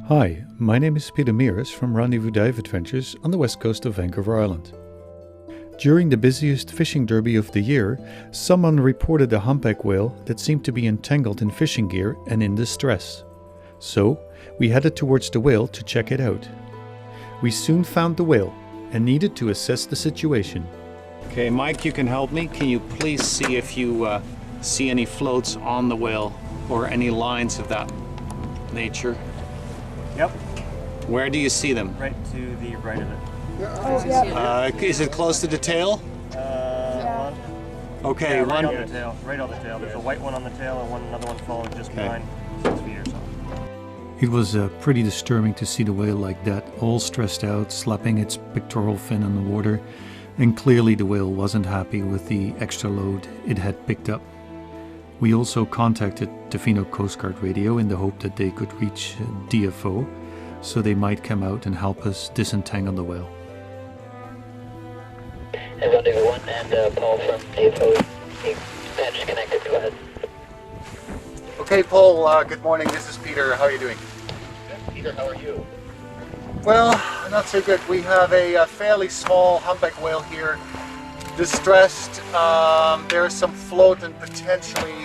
Hi, my name is Peter Mears from Rendezvous Dive Adventures on the west coast of Vancouver Island. During the busiest fishing derby of the year, someone reported a humpback whale that seemed to be entangled in fishing gear and in distress. So, we headed towards the whale to check it out. We soon found the whale and needed to assess the situation. Okay, Mike, you can help me. Can you please see if you see any floats on the whale or any lines of that nature? Yep. Where do you see them? Right to the right of it. Is it close to the tail? One. Okay, Yeah, right one. on the tail. Right on the tail. There's a white one on the tail and another one followed just behind 6 feet or so. It was pretty disturbing to see the whale like that, all stressed out, slapping its pectoral fin on the water, and clearly the whale wasn't happy with the extra load it had picked up. We also contacted Tofino Coast Guard Radio in the hope that they could reach DFO, so they might come out and help us disentangle the whale. Rendezvous 1 and Paul from DFO, patch connected, go ahead. Okay, Paul, good morning. This is Peter. How are you doing? Good. Peter, how are you? Well, not so good. We have a fairly small humpback whale here, distressed. There's some float and potentially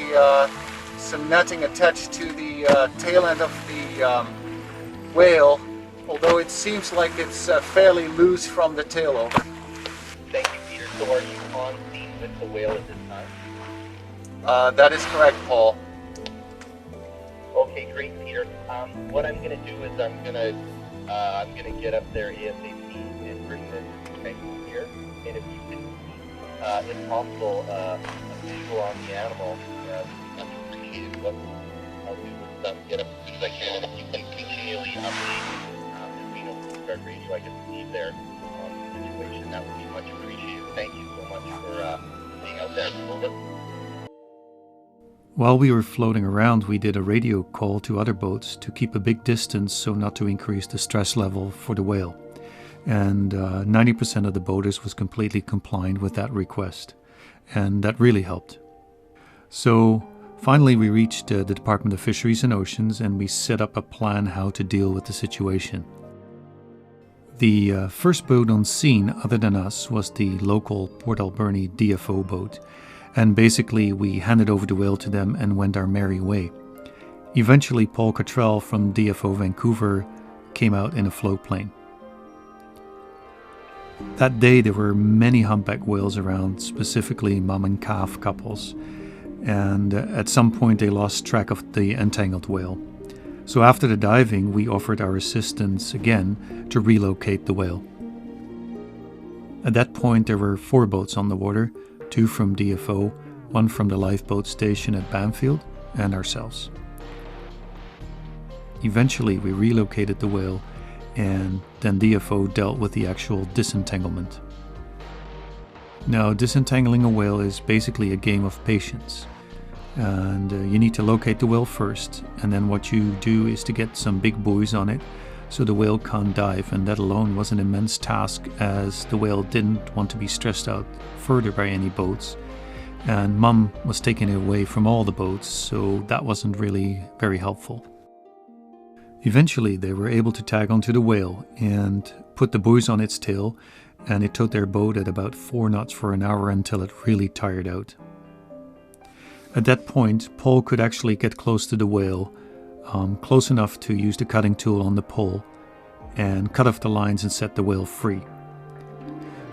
some netting attached to the tail end of the whale, although it seems like it's fairly loose from the tail over. Thank you, Peter. So are you on scene with the whale at this time? That is correct, Paul. Okay, great, Peter. What I'm going to do is I'm going to get up there ASAP and bring this tank here. And if you can, if possible, a visual on the animal, much appreciated. What I'll do is get up as soon as I can. If you can continually update the Coast Guard Radio, I can see their situation. That would be much appreciated. Thank you so much for being out there. Over. While we were floating around, we did a radio call to other boats to keep a big distance so not to increase the stress level for the whale. And 90% of the boaters was completely compliant with that request. And that really helped. So finally we reached the Department of Fisheries and Oceans and we set up a plan how to deal with the situation. The first boat on scene other than us was the local Port Alberni DFO boat. And basically we handed over the whale to them and went our merry way. Eventually Paul Cottrell from DFO Vancouver came out in a float plane. That day there were many humpback whales around, specifically mom and calf couples. And at some point they lost track of the entangled whale. So after the diving we offered our assistance again to relocate the whale. At that point there were 4 boats on the water. 2 from DFO, 1 from the lifeboat station at Banfield, and ourselves. Eventually we relocated the whale and then DFO dealt with the actual disentanglement. Now, disentangling a whale is basically a game of patience. And you need to locate the whale first, and then what you do is to get some big buoys on it so the whale can't dive, and that alone was an immense task as the whale didn't want to be stressed out further by any boats, and Mum was taking it away from all the boats, so that wasn't really very helpful. Eventually they were able to tag onto the whale and put the buoys on its tail, and it towed their boat at about 4 knots for an hour until it really tired out. At that point Paul could actually get close to the whale, close enough to use the cutting tool on the pole and cut off the lines and set the whale free.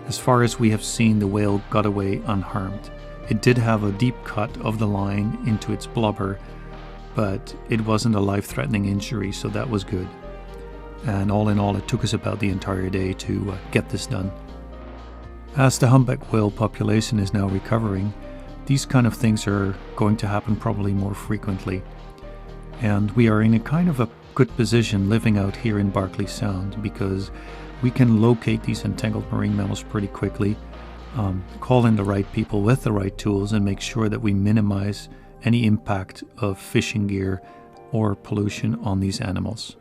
As far as we have seen, the whale got away unharmed. It did have a deep cut of the line into its blubber, but it wasn't a life-threatening injury, so that was good. And all in all, it took us about the entire day to get this done. As the humpback whale population is now recovering, these kind of things are going to happen probably more frequently. And we are in a kind of a good position living out here in Barkley Sound because we can locate these entangled marine mammals pretty quickly, call in the right people with the right tools and make sure that we minimize any impact of fishing gear or pollution on these animals.